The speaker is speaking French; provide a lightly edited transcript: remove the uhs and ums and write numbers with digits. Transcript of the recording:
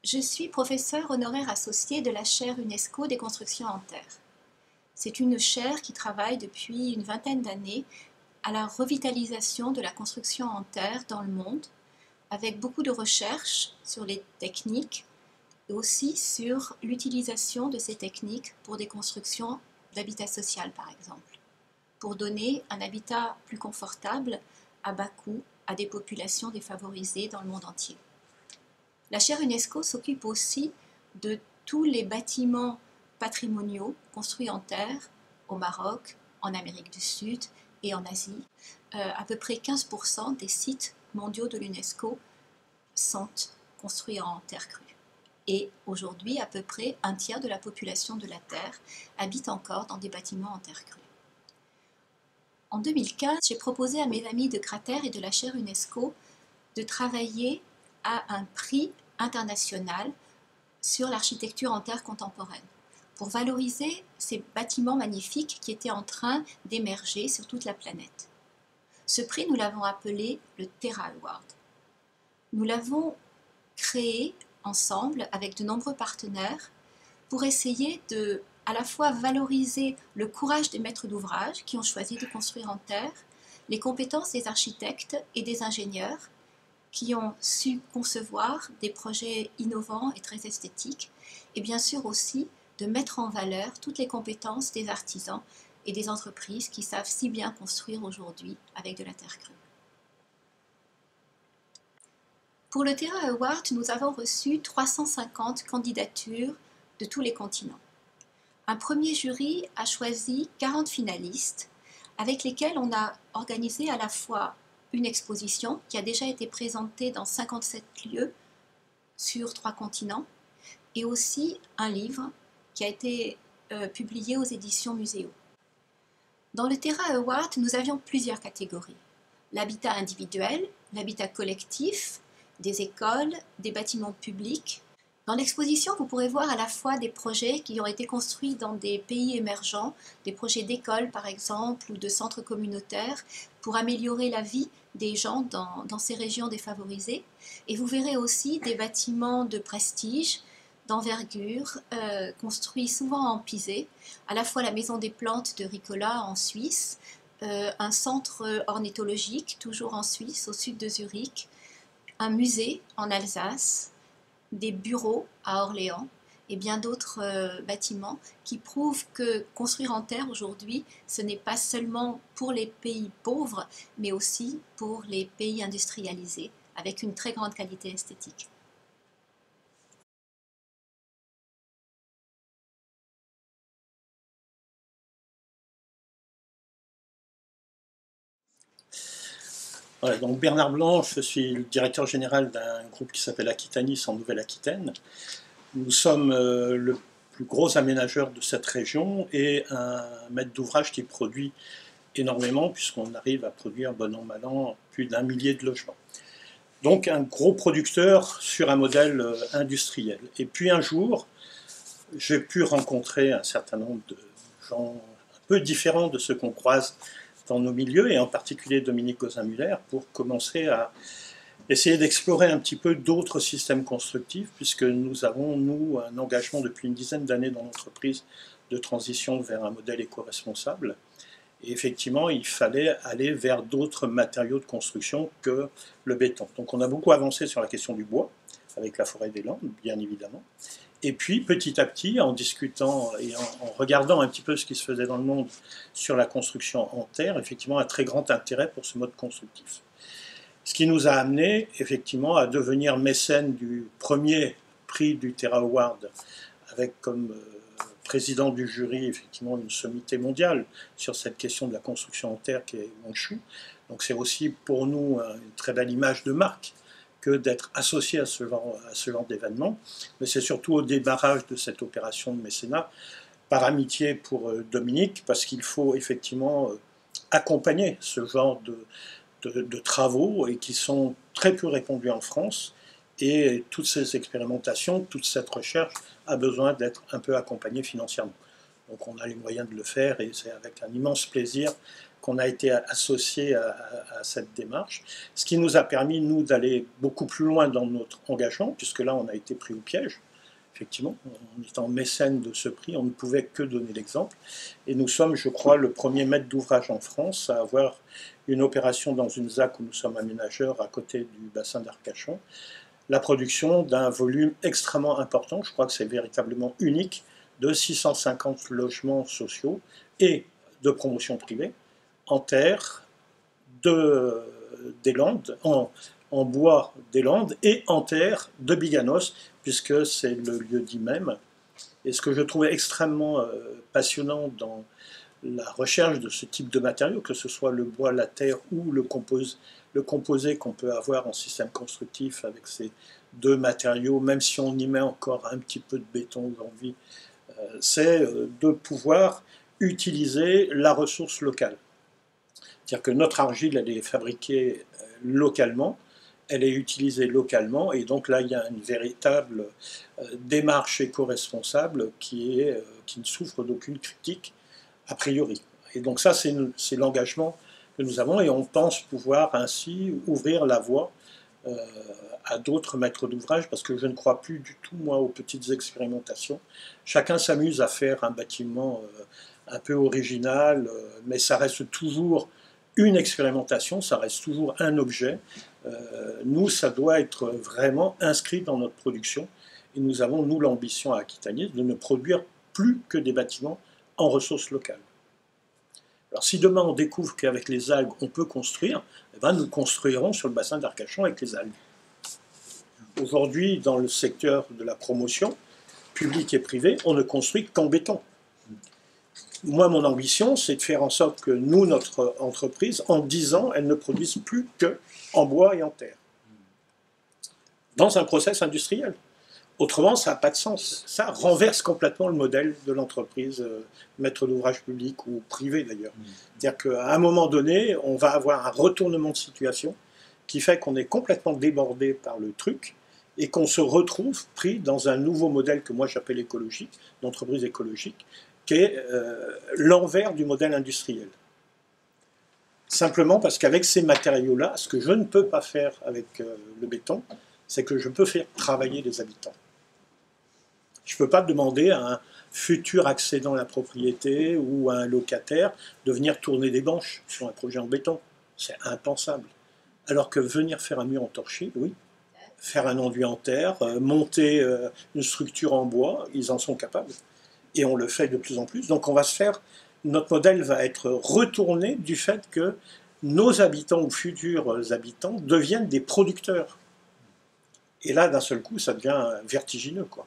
Je suis professeure honoraire associée de la chaire UNESCO des constructions en terre. C'est une chaire qui travaille depuis une vingtaine d'années à la revitalisation de la construction en terre dans le monde, avec beaucoup de recherches sur les techniques et aussi sur l'utilisation de ces techniques pour des constructions d'habitat social, par exemple, pour donner un habitat plus confortable à bas coût à des populations défavorisées dans le monde entier. La chaire UNESCO s'occupe aussi de tous les bâtiments patrimoniaux construits en terre au Maroc, en Amérique du Sud et en Asie. À peu près 15% des sites mondiaux de l'UNESCO sont construits en terre crue. Et aujourd'hui, à peu près un tiers de la population de la Terre habite encore dans des bâtiments en terre crue. En 2015, j'ai proposé à mes amis de Cratère et de la chaire UNESCO de travailler à un prix international sur l'architecture en terre contemporaine, pour valoriser ces bâtiments magnifiques qui étaient en train d'émerger sur toute la planète. Ce prix, nous l'avons appelé le Terra Award. Nous l'avons créé ensemble avec de nombreux partenaires pour essayer de à la fois valoriser le courage des maîtres d'ouvrage qui ont choisi de construire en terre, les compétences des architectes et des ingénieurs qui ont su concevoir des projets innovants et très esthétiques, et bien sûr aussi de mettre en valeur toutes les compétences des artisans et des entreprises qui savent si bien construire aujourd'hui avec de la terre crue. Pour le Terra Award, nous avons reçu 350 candidatures de tous les continents. Un premier jury a choisi 40 finalistes avec lesquels on a organisé à la fois une exposition qui a déjà été présentée dans 57 lieux sur 3 continents et aussi un livre qui a été publié aux éditions Muséo. Dans le Terra Award, nous avions plusieurs catégories. L'habitat individuel, l'habitat collectif, des écoles, des bâtiments publics. Dans l'exposition, vous pourrez voir à la fois des projets qui ont été construits dans des pays émergents, des projets d'écoles par exemple, ou de centres communautaires, pour améliorer la vie des gens dans ces régions défavorisées. Et vous verrez aussi des bâtiments de prestige, d'envergure, construits souvent en pisé, à la fois la Maison des Plantes de Ricola en Suisse, un centre ornithologique, toujours en Suisse, au sud de Zurich, un musée en Alsace, des bureaux à Orléans et bien d'autres bâtiments qui prouvent que construire en terre aujourd'hui, ce n'est pas seulement pour les pays pauvres, mais aussi pour les pays industrialisés, avec une très grande qualité esthétique. Voilà, donc Bernard Blanc, je suis le directeur général d'un groupe qui s'appelle Aquitanis en Nouvelle-Aquitaine. Nous sommes le plus gros aménageur de cette région et un maître d'ouvrage qui produit énormément, puisqu'on arrive à produire, bon an, mal an, plus d'1 millier de logements. Donc un gros producteur sur un modèle industriel. Et puis un jour, j'ai pu rencontrer un certain nombre de gens un peu différents de ceux qu'on croise dans nos milieux, et en particulier Dominique Gozin-Muller, pour commencer à essayer d'explorer un petit peu d'autres systèmes constructifs, puisque nous avons, nous, un engagement depuis une dizaine d'années dans l'entreprise de transition vers un modèle éco-responsable. Et effectivement, il fallait aller vers d'autres matériaux de construction que le béton. Donc on a beaucoup avancé sur la question du bois, avec la forêt des Landes, bien évidemment. Et puis, petit à petit, en discutant et en regardant un petit peu ce qui se faisait dans le monde sur la construction en terre, effectivement, un très grand intérêt pour ce mode constructif. Ce qui nous a amené, effectivement, à devenir mécène du premier prix du Terra Award, avec comme président du jury, effectivement, une sommité mondiale sur cette question de la construction en terre qui est Honshu. Donc c'est aussi pour nous une très belle image de marque que d'être associé à ce genre d'événement. Mais c'est surtout au démarrage de cette opération de mécénat, par amitié pour Dominique, parce qu'il faut effectivement accompagner ce genre de travaux et qui sont très peu répandus en France. Et toutes ces expérimentations, toute cette recherche a besoin d'être un peu accompagnée financièrement. Donc on a les moyens de le faire et c'est avec un immense plaisir qu'on a été associé à cette démarche, ce qui nous a permis, nous, d'aller beaucoup plus loin dans notre engagement, puisque là, on a été pris au piège. Effectivement, en étant mécène de ce prix, on ne pouvait que donner l'exemple. Et nous sommes, je crois, le premier maître d'ouvrage en France à avoir une opération dans une ZAC où nous sommes aménageurs à côté du bassin d'Arcachon, la production d'un volume extrêmement important, je crois que c'est véritablement unique, de 650 logements sociaux et de promotion privée en terre des Landes, en bois des Landes et en terre de Biganos, puisque c'est le lieu-dit même. Et ce que je trouvais extrêmement passionnant dans la recherche de ce type de matériaux, que ce soit le bois, la terre ou le composé qu'on peut avoir en système constructif avec ces deux matériaux, même si on y met encore un petit peu de béton d'envie, c'est de pouvoir utiliser la ressource locale. C'est-à-dire que notre argile, elle est fabriquée localement, elle est utilisée localement, et donc là, il y a une véritable démarche éco-responsable qui ne souffre d'aucune critique a priori. Et donc ça, c'est l'engagement que nous avons, et on pense pouvoir ainsi ouvrir la voie à d'autres maîtres d'ouvrage, parce que je ne crois plus du tout, moi, aux petites expérimentations. Chacun s'amuse à faire un bâtiment un peu original, mais ça reste toujours une expérimentation, ça reste toujours un objet. Nous, ça doit être vraiment inscrit dans notre production, et nous avons, nous, l'ambition à Aquitaniens de ne produire plus que des bâtiments en ressources locales. Alors si demain on découvre qu'avec les algues on peut construire, eh ben, nous construirons sur le bassin d'Arcachon avec les algues. Aujourd'hui, dans le secteur de la promotion, publique et privée, on ne construit qu'en béton. Moi, mon ambition, c'est de faire en sorte que nous, notre entreprise, en 10 ans, elle ne produise plus qu'en bois et en terre. Dans un process industriel. Autrement, ça n'a pas de sens. Ça renverse complètement le modèle de l'entreprise, maître d'ouvrage public ou privé d'ailleurs. C'est-à-dire qu'à un moment donné, on va avoir un retournement de situation qui fait qu'on est complètement débordé par le truc et qu'on se retrouve pris dans un nouveau modèle que moi j'appelle écologique, d'entreprise écologique, qui est l'envers du modèle industriel. Simplement parce qu'avec ces matériaux-là, ce que je ne peux pas faire avec le béton, c'est que je peux faire travailler les habitants. Je ne peux pas demander à un futur accédant à la propriété ou à un locataire de venir tourner des banches sur un projet en béton. C'est impensable. Alors que venir faire un mur en torchis, oui. Faire un enduit en terre, monter une structure en bois, ils en sont capables. Et on le fait de plus en plus. Donc on va se faire, notre modèle va être retourné du fait que nos habitants ou futurs habitants deviennent des producteurs. Et là, d'un seul coup, ça devient vertigineux, quoi.